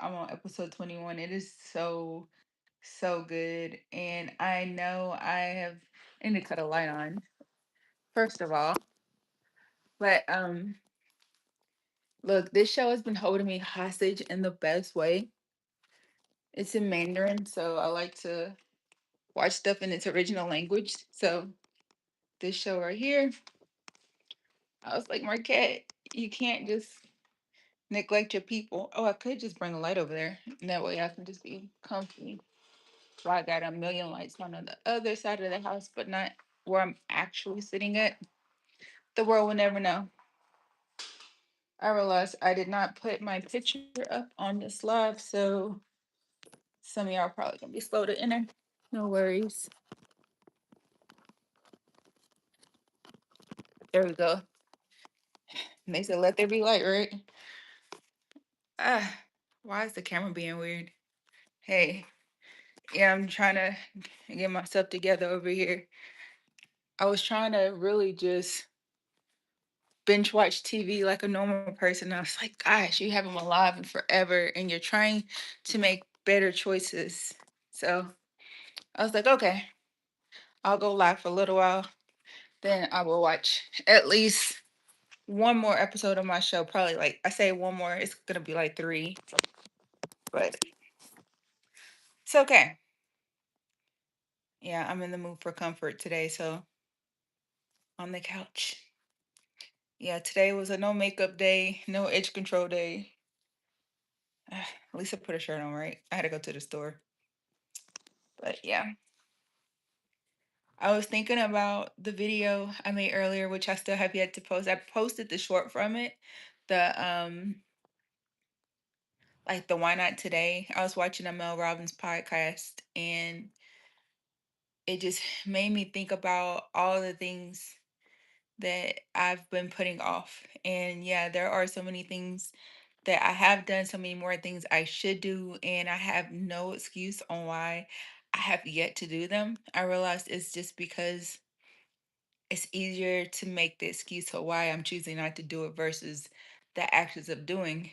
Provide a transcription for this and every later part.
I'm on episode 21. It is so, so good. And I know I need to cut a light on, first of all. But look, this show has been holding me hostage in the best way. It's in Mandarin, so I like to watch stuff in its original language. So this show right here, I was like, Marquette, you can't just neglect your people. Oh, I could just bring a light over there. And that way I can just be comfy. So I got a million lights on the other side of the house, but not where I'm actually sitting at. The world will never know. I realized I did not put my picture up on this live, so some of y'all are probably gonna be slow to enter. No worries. There we go. And they said, let there be light, right? Ah, why is the camera being weird? Hey, yeah, I'm trying to get myself together over here. I was trying to really just binge watch TV like a normal person. I was like, gosh, you haven't been alive in forever and you're trying to make better choices. So I was like, okay, I'll go live for a little while. Then I will watch at least one more episode of my show. Probably like I say one more, it's gonna be like three, but it's okay. Yeah, I'm in the mood for comfort today, so on the couch. Yeah, today was a no makeup day, no edge control day. At least I put a shirt on, right? I had to go to the store. But yeah. I was thinking about the video I made earlier, which I still have yet to post. I posted the short from it, the like the Why Not Today. I was watching a Mel Robbins podcast and it just made me think about all the things that I've been putting off. And yeah, there are so many things that I have done, so many more things I should do, and I have no excuse on why I have yet to do them. I realized it's just because it's easier to make the excuse of why I'm choosing not to do it versus the actions of doing.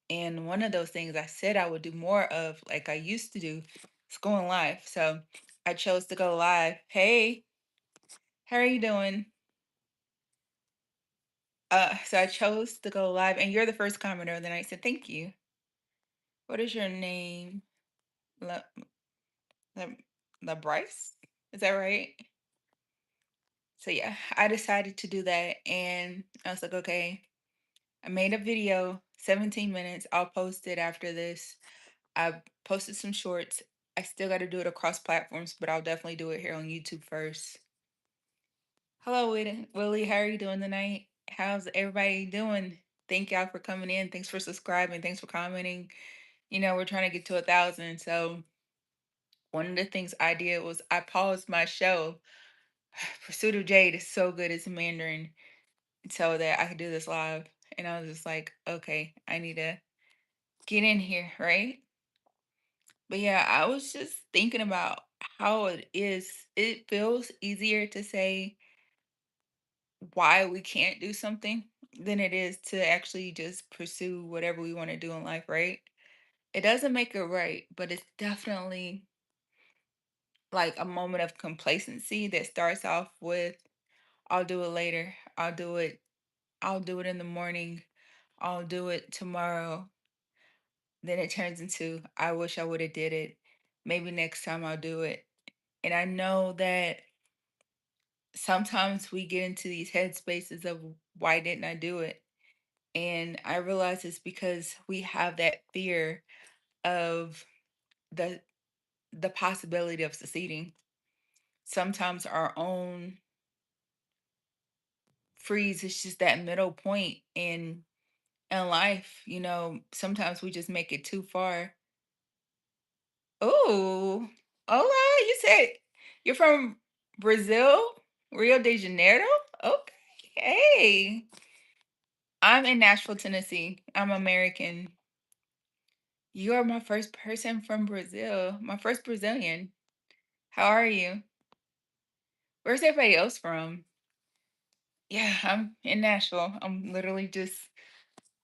And one of those things I said I would do more of, like I used to do, is going live. So I chose to go live. Hey, how are you doing? So I chose to go live, and you're the first commenter of the night. So thank you. What is your name? La, La, La Bryce? Is that right? So yeah, I decided to do that, and I was like, okay, I made a video, 17 minutes. I'll post it after this. I posted some shorts. I still got to do it across platforms, but I'll definitely do it here on YouTube first. Hello, Willie. How are you doing tonight? How's everybody doing? Thank y'all for coming in. Thanks for subscribing. Thanks for commenting. We're trying to get to 1,000. So one of the things I did was I paused my show. Pursuit of Jade is so good. It's in Mandarin, so that I could do this live. And I was just like, okay, I need to get in here, right? But yeah, I was just thinking about how it is. It feels easier to say why we can't do something than it is to actually just pursue whatever we want to do in life, right? It doesn't make it right, but it's definitely like a moment of complacency that starts off with, I'll do it later. I'll do it in the morning. I'll do it tomorrow. Then it turns into, I wish I would have did it. Maybe next time I'll do it. And I know that sometimes we get into these headspaces of why didn't I do it? And I realize it's because we have that fear of the the possibility of succeeding. Sometimes our own freeze is just that middle point in life. Sometimes we just make it too far. Oh, hola, you said you're from Brazil, Rio de Janeiro? Okay. Hey. I'm in Nashville, Tennessee. I'm American. You are my first person from Brazil, my first Brazilian. How are you? Where's everybody else from? Yeah, I'm in Nashville. I'm literally just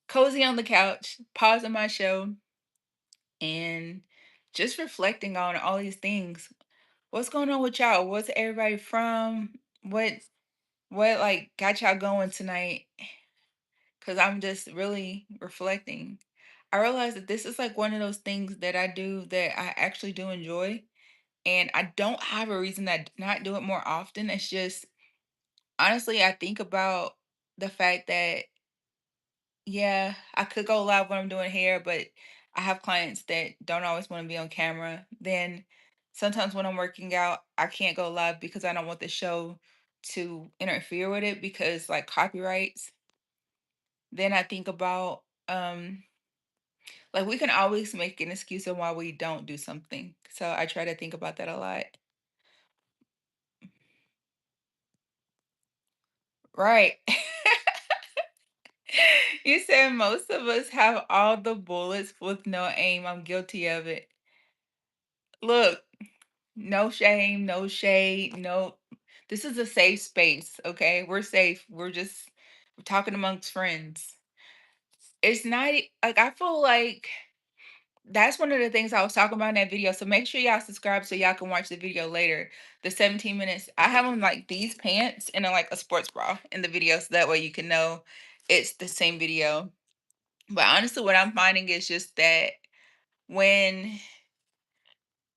cozy on the couch, pausing my show. and just reflecting on all these things. What's going on with y'all? What's everybody from? What like got y'all going tonight? Cause I'm just really reflecting. I realize that this is like one of those things that I do that I actually do enjoy. And I don't have a reason that not do it more often. It's just honestly, I think about the fact that yeah, I could go live when I'm doing hair, but I have clients that don't always want to be on camera. Then sometimes when I'm working out, I can't go live because I don't want the show to interfere with it because like copyrights. Then I think about like we can always make an excuse on why we don't do something. So I try to think about that a lot. Right. You said most of us have all the bullets with no aim. I'm guilty of it. Look, no shame, no shade, no. This is a safe space, okay? We're safe. We're talking amongst friends. It's not like I feel like that's one of the things I was talking about in that video. So make sure y'all subscribe so y'all can watch the video later. The 17 minutes. I have on like these pants and then like a sports bra in the video so that way you can know it's the same video. But honestly, what I'm finding is just that when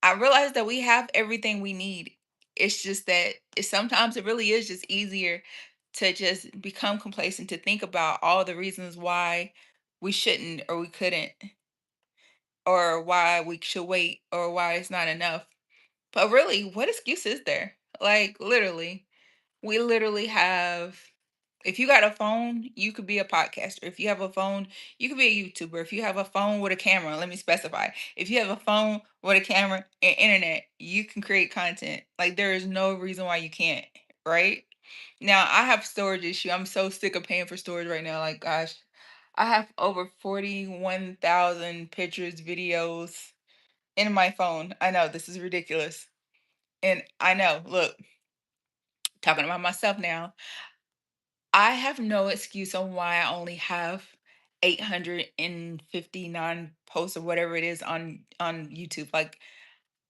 I realize that we have everything we need, it's just that sometimes it really is just easier to just become complacent, to think about all the reasons why we shouldn't or we couldn't, or why we should wait, or why it's not enough. But really, what excuse is there? Like, literally, we literally have if you got a phone, you could be a podcaster. If you have a phone, you could be a YouTuber. If you have a phone with a camera, let me specify. If you have a phone with a camera and internet, you can create content. Like there is no reason why you can't, right? Now, I have storage issue. I'm so sick of paying for storage right now. Like gosh, I have over 41,000 pictures, videos in my phone. I know this is ridiculous. And I know, look, talking about myself now, I have no excuse on why I only have 859 posts or whatever it is on YouTube. Like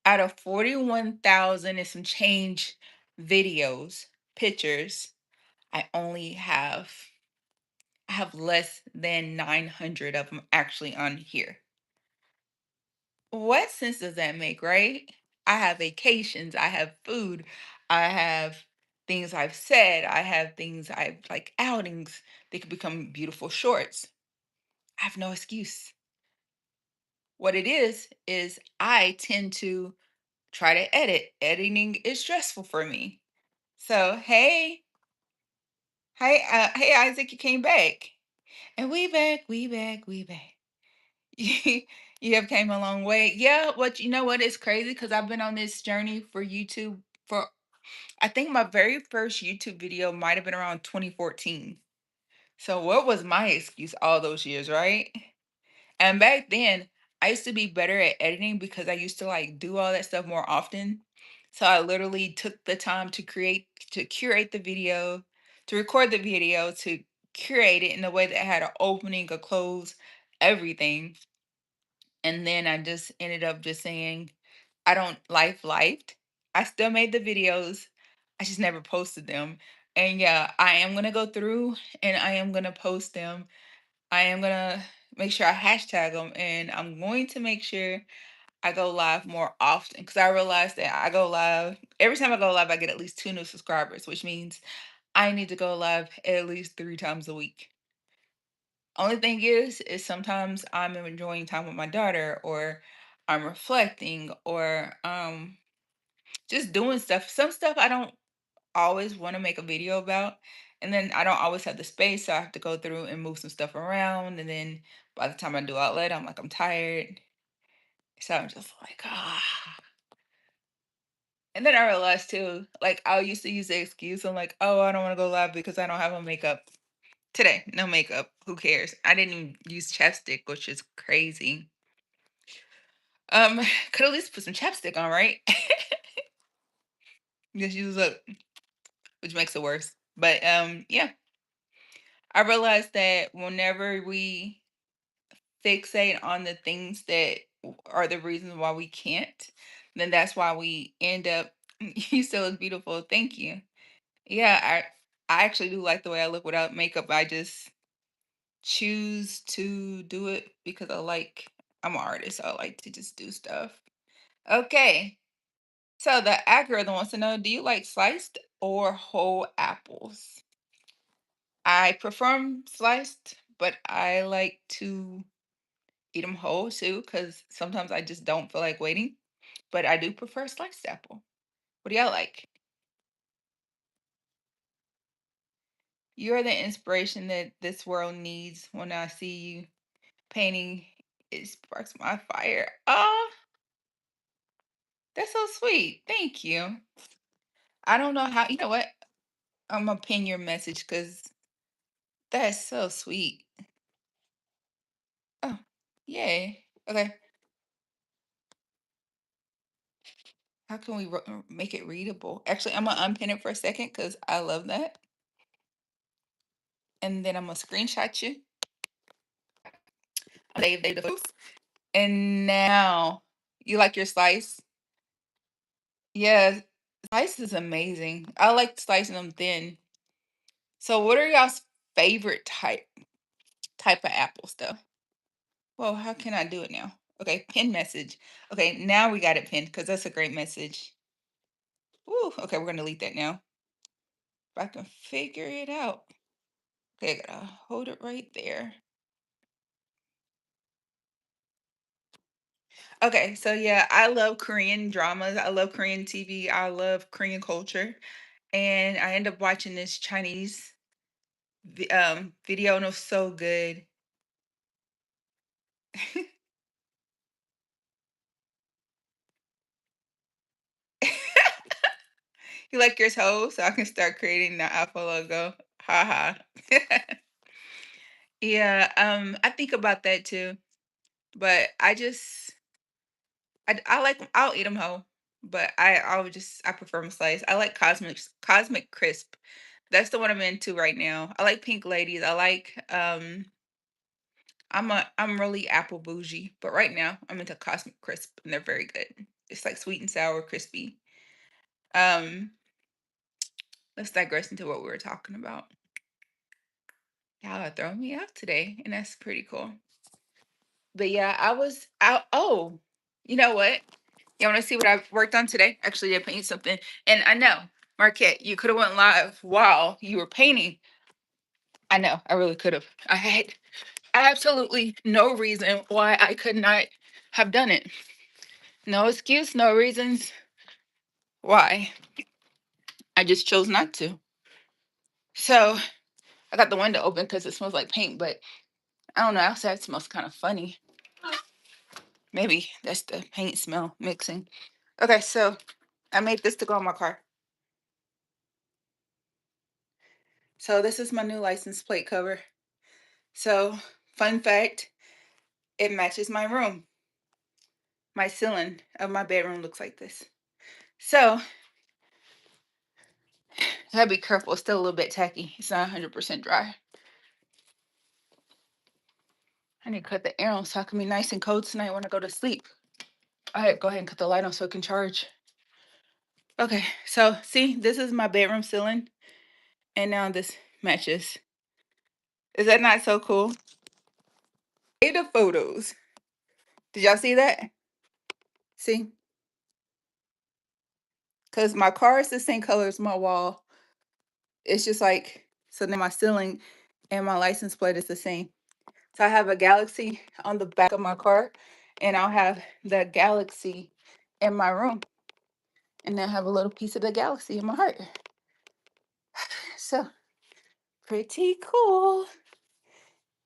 out of 41,000 and some change videos, pictures, I have less than 900 of them actually on here. What sense does that make, right? I have vacations, I have food, I have things I've said, I have things I've like outings. They could become beautiful shorts. I have no excuse. What it is I tend to try to edit. Editing is stressful for me. So hey Isaac, you came back. And we back. You you have came a long way. Yeah, what you know what is crazy because I've been on this journey for YouTube for I think my very first YouTube video might have been around 2014. So what was my excuse all those years, right? And back then, I used to be better at editing because I used to like do all that stuff more often. So I literally took the time to curate the video, to record the video, to curate it in a way that had an opening, a close, everything. And then I just ended up just saying, I don't lifed. I still made the videos. I just never posted them. And yeah, I am gonna go through and I am gonna post them. I am gonna make sure I hashtag them and I'm going to make sure I go live more often because I realized that I go live every time I go live, I get at least two new subscribers, which means I need to go live at least 3 times a week. Only thing is sometimes I'm enjoying time with my daughter or I'm reflecting or just doing stuff. Some stuff I don't always want to make a video about. And then I don't always have the space. So I have to go through and move some stuff around. And then by the time I do outlet, I'm like, I'm tired. So I'm just like, ah. And then I realized too, like I used to use the excuse. I'm like, oh, I don't want to go live because I don't have on makeup. Today, no makeup. Who cares? I didn't even use chapstick, which is crazy. Could at least put some chapstick on, right? Just use up, which makes it worse. But yeah, I realized that whenever we fixate on the things that are the reasons why we can't, then that's why we end up. You still look beautiful. Thank you. Yeah, I actually do like the way I look without makeup. I just choose to do it because I'm an artist, so I like to just do stuff. Okay. So the algorithm wants to know, do you like sliced or whole apples? I prefer 'em sliced, but I like to eat them whole too, because sometimes I just don't feel like waiting. But I do prefer sliced apple. What do y'all like? You're the inspiration that this world needs. When I see you painting, it sparks my fire. Oh, that's so sweet. Thank you. I don't know how, you know what? I'm gonna pin your message because that's so sweet. Oh, yay. Okay. How can we make it readable? Actually, I'm gonna unpin it for a second because I love that. And then I'm gonna screenshot you. Save the post. And now, you like your slice? Yeah, slice is amazing. I like slicing them thin. So, what are y'all's favorite type of apples, though? Well, how can I do it now? Okay, pin message. Okay, now we got it pinned because that's a great message. Ooh, okay, we're gonna delete that now. If I can figure it out. Okay, I gotta hold it right there. Okay, so yeah, I love Korean dramas. I love Korean TV. I love Korean culture. And I end up watching this Chinese video and it was so good. You like your toe, so I can start creating the Alpha logo. Ha ha. Yeah, I think about that too. But I like I'll eat them whole, but I prefer them sliced. I like Cosmic Crisp. That's the one I'm into right now. I like Pink Ladies. I'm really apple bougie, but right now I'm into Cosmic Crisp and they're very good. It's like sweet and sour, crispy. Um, let's digress into what we were talking about. Y'all are throwing me off today, and that's pretty cool. But yeah, I was out. Oh, you know what? You want to see what I've worked on today? Actually, I painted something, and I know, Marquette, you could have went live while you were painting. I know, I really could have. I had absolutely no reason why I could not have done it. No excuse, no reasons why. I just chose not to. So I got the window open because it smells like paint, but I don't know. Outside smells kind of funny. Maybe that's the paint smell mixing. Okay, so I made this to go on my car. So this is my new license plate cover. So, fun fact, it matches my room. My ceiling of my bedroom looks like this. So, I gotta be careful. It's still a little bit tacky. It's not 100% dry. I need to cut the air on so I can be nice and cold tonight when I go to sleep. All right, go ahead and cut the light on so it can charge. Okay, so see, this is my bedroom ceiling, and now this matches. Is that not so cool? The photos. Did y'all see that? See? Because my car is the same color as my wall. It's just like, so then my ceiling and my license plate is the same. So I have a galaxy on the back of my car, and I'll have the galaxy in my room. And then I have a little piece of the galaxy in my heart. So pretty cool.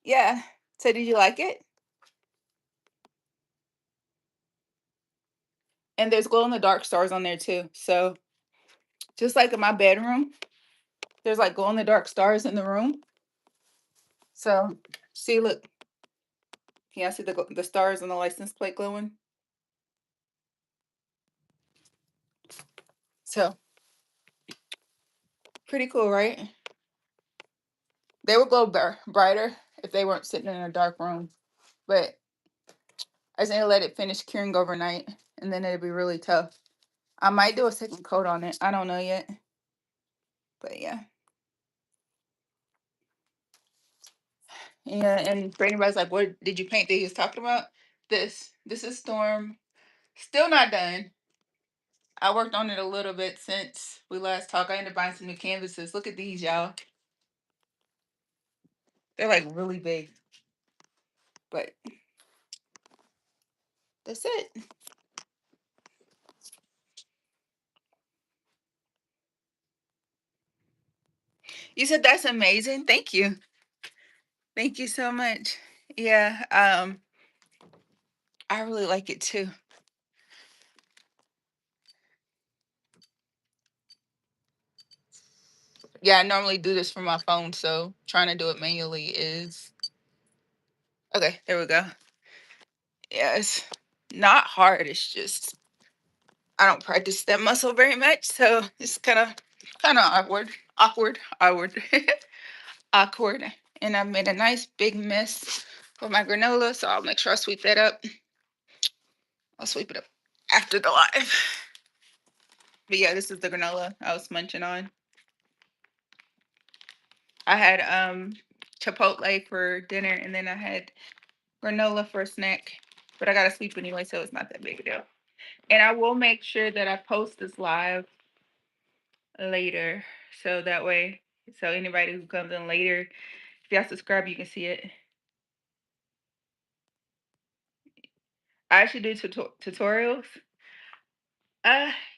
Yeah. So did you like it? And there's glow in the dark stars on there too. So just like in my bedroom, there's like glow in the dark stars in the room. So see, look, can y'all see the stars on the license plate glowing? So pretty cool, right? They would glow brighter if they weren't sitting in a dark room. But I just need to let it finish curing overnight, and then it'll be really tough. I might do a second coat on it. I don't know yet, but yeah. Yeah, and for anybody's like, what did you paint that he was talking about? This is Storm. Still not done. I worked on it a little bit since we last talked. I ended up buying some new canvases. Look at these, y'all. They're like really big. But that's it. You said that's amazing. Thank you. Thank you so much. Yeah, I really like it too. Yeah, I normally do this from my phone, so trying to do it manually is okay. There we go. Yeah, it's not hard. It's just I don't practice that muscle very much, so it's kind of awkward, awkward. And I've made a nice big mess with my granola, so I'll make sure I sweep that up. I'll sweep it up after the live. But yeah, this is the granola I was munching on. I had Chipotle for dinner, and then I had granola for a snack. But I gotta sleep anyway, so it's not that big a deal. And I will make sure that I post this live later, so that way, so anybody who comes in later, if y'all subscribe, you can see it. I actually do tutorials.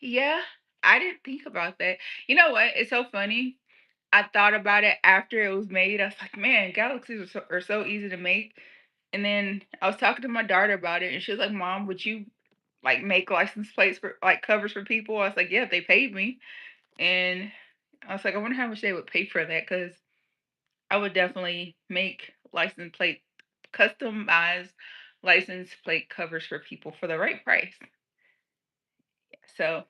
Yeah, I didn't think about that. You know what? It's so funny. I thought about it after it was made. I was like, man, galaxies are so easy to make. And then I was talking to my daughter about it, and she was like, Mom, would you like make license plates for like covers for people? I was like, yeah, if they paid me. And I was like, I wonder how much they would pay for that because I would definitely make license plate, customized license plate covers for people for the right price. So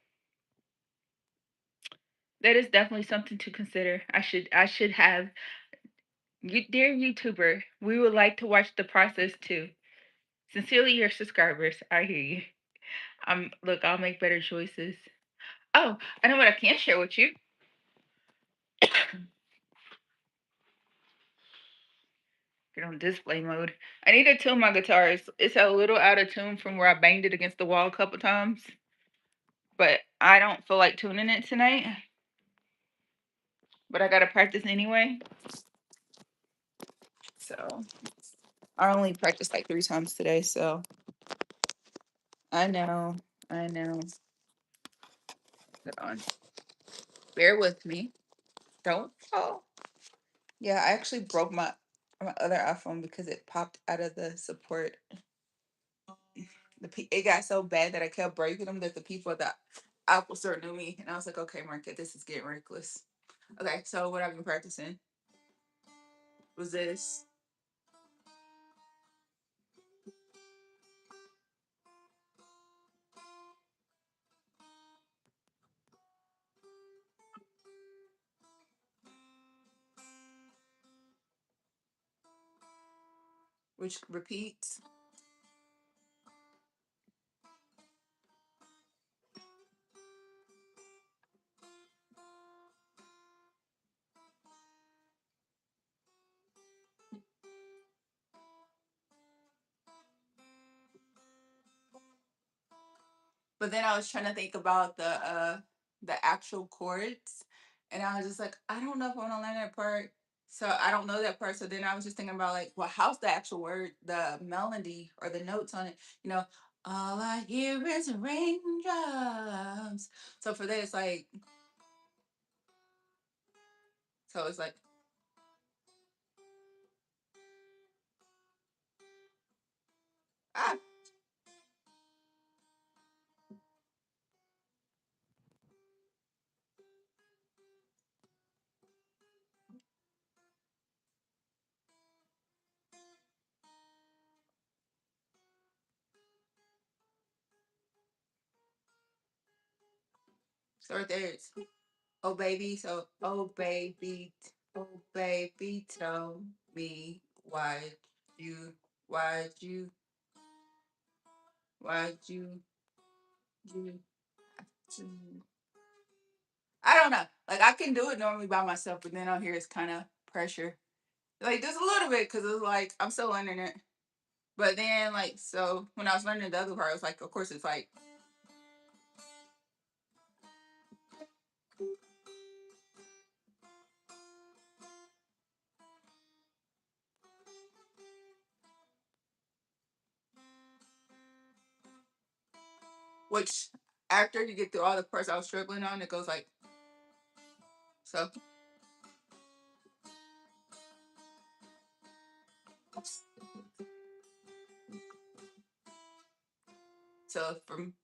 that is definitely something to consider. I should have you, dear YouTuber. We would like to watch the process too. Sincerely, your subscribers. I hear you. Look, I'll make better choices. Oh, I know what I can share with you. Get on display mode. I need to tune my guitar. It's a little out of tune from where I banged it against the wall a couple times. But I don't feel like tuning it tonight. But I gotta practice anyway. So I only practiced like 3 times today. So I know, I know. Hold on. Bear with me. Don't fall. Yeah, I actually broke my other iPhone because it popped out of the support. It got so bad that I kept breaking them that the people at the Apple store knew me, and I was like, okay, Markette, this is getting reckless. Okay, so what I've been practicing was this, which repeats. But then I was trying to think about the actual chords, and I was just like, I don't know if I want to learn that part. So I don't know that part. So then I was just thinking about like, well, how's the actual word, the melody or the notes on it? You know, all I hear is raindrops. So for that, it's like, so it's like, ah, so right there it's, oh baby, tell me why you, why you Why'd you to I don't know. Like I can do it normally by myself, but then on here it's kind of pressure. Like just a little bit because it's like I'm still learning it. But then like so when I was learning the other part, I was like, of course it's like which after you get through all the parts I was struggling on, it goes like so. So from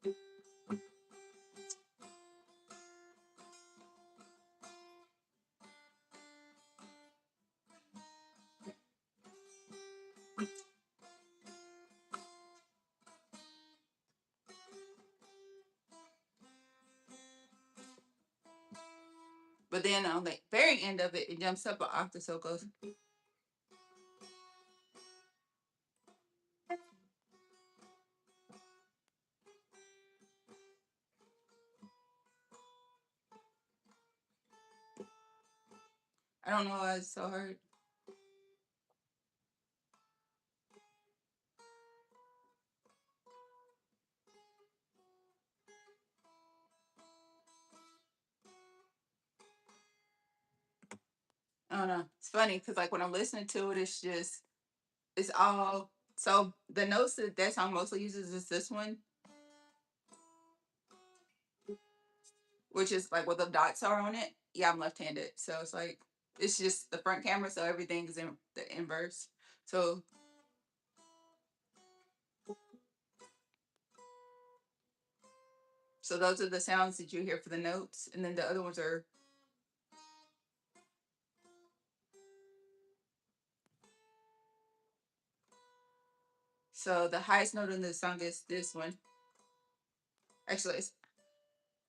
but then on the very end of it, it jumps up an octave, so it goes. I don't know why it's so hard. I don't know. It's funny because like when I'm listening to it, it's just it's all so the notes that song mostly uses is this one, which is like what the dots are on it. Yeah, I'm left-handed, so it's like it's just the front camera, so everything is in the inverse. So so those are the sounds that you hear for the notes, and then the other ones are so the highest note in the song is this one. Actually,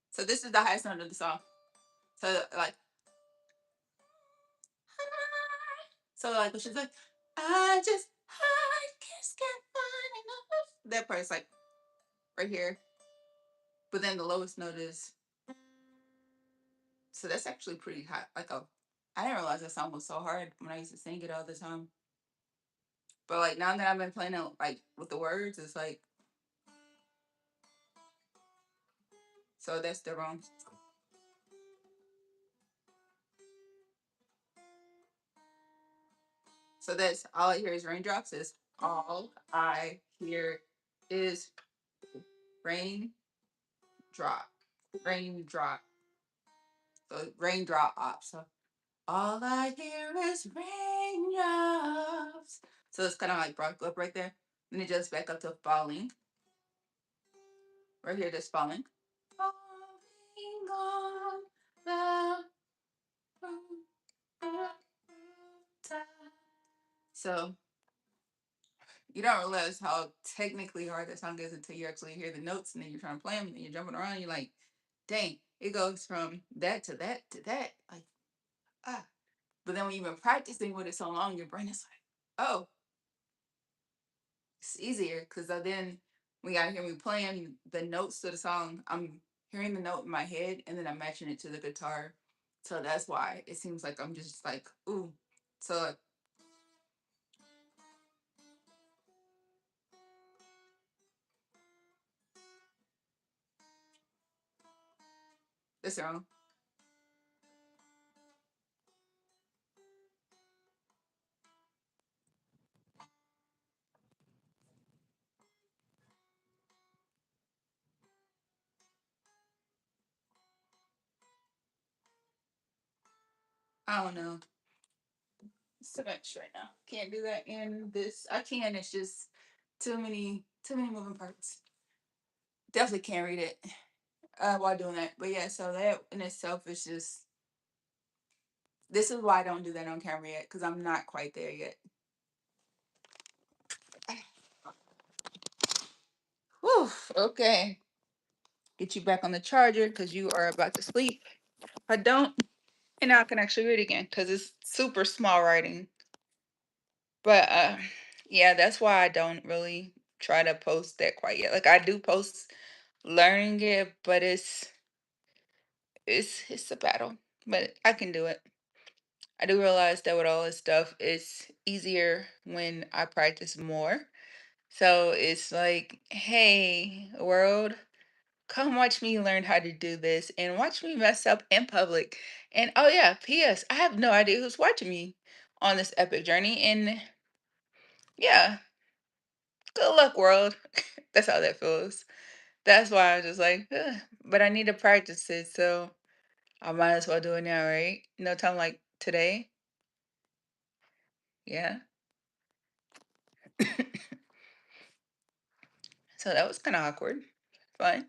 so this is the highest note of the song. So like when she's like, I just can't find enough. That part's like right here. But then the lowest note is so that's actually pretty high. Like a I didn't realize that song was so hard when I used to sing it all the time. But like now that I've been playing it like with the words, it's like so that's the wrong. So that's all I hear is raindrops. Is all I hear is rain drop, raindrop. So raindrop up. So all I hear is raindrops. So it's kind of like brought up right there. Then it just back up to falling. Right here, just falling. Falling on the rooftop. So you don't realize how technically hard that song is until you actually hear the notes and then you're trying to play them and you're jumping around. And you're like, dang, it goes from that to that to that. Like, ah. But then when you've been practicing with it so long, your brain is like, oh, it's easier because then when you gotta hear me playing the notes to the song, I'm hearing the note in my head and then I'm matching it to the guitar. So that's why it seems like I'm just like, ooh. So that's wrong. I don't know. It's too much right now. Can't do that in this. I can. It's just too many moving parts. Definitely can't read it while doing that. But yeah, so that in itself is just. This is why I don't do that on camera yet because I'm not quite there yet. Whew, okay. Get you back on the charger because you are about to sleep. If I don't, and now I can actually read again because it's super small writing. But yeah, that's why I don't really. try to post that quite yet. Like I do post learning it, but it's a battle. But I can do it. I do realize that with all this stuff, it's easier when I practice more. So it's like, hey, world, come watch me learn how to do this and watch me mess up in public. And oh yeah, P.S. I have no idea who's watching me on this epic journey. And yeah, good luck, world. That's how that feels. That's why I was just like, "Ugh," but I need to practice it, so I might as well do it now, right? No time like today. Yeah. So that was kind of awkward. Fun.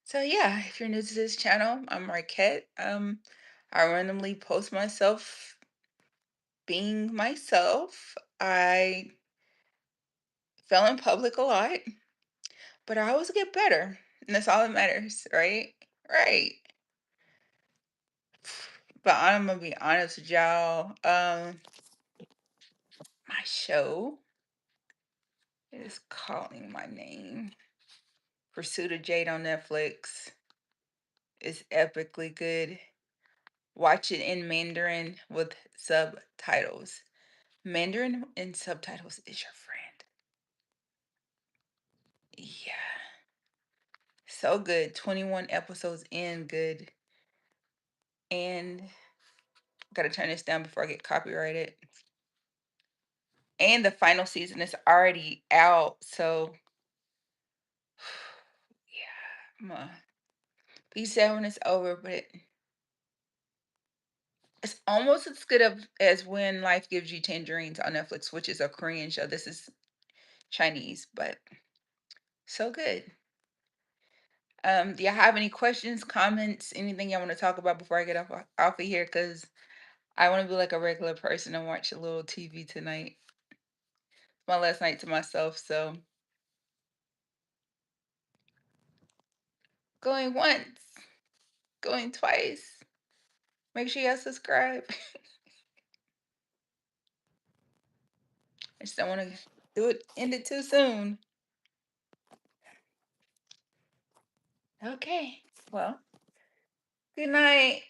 So yeah, if you're new to this channel, I'm Marquette. I randomly post myself being myself. I fell in public a lot, but I always get better. And that's all that matters, right? Right. But I'm gonna be honest with y'all. My show is calling my name. Pursuit of Jade on Netflix is epically good. Watch it in Mandarin with subtitles. Mandarin and subtitles is your friend. Yeah. So good. 21 episodes in, good. And gotta turn this down before I get copyrighted. And the final season is already out. So yeah, I'm gonna be sad when it's over, but it's almost as good of as When Life Gives You Tangerines on Netflix, which is a Korean show. This is Chinese, but so good. Do y'all have any questions, comments, anything y'all want to talk about before I get off of here? Because I want to be like a regular person and watch a little TV tonight. It's my last night to myself, so going once, going twice. Make sure y'all subscribe. I just don't want to do it end it too soon. Okay. Well, good night.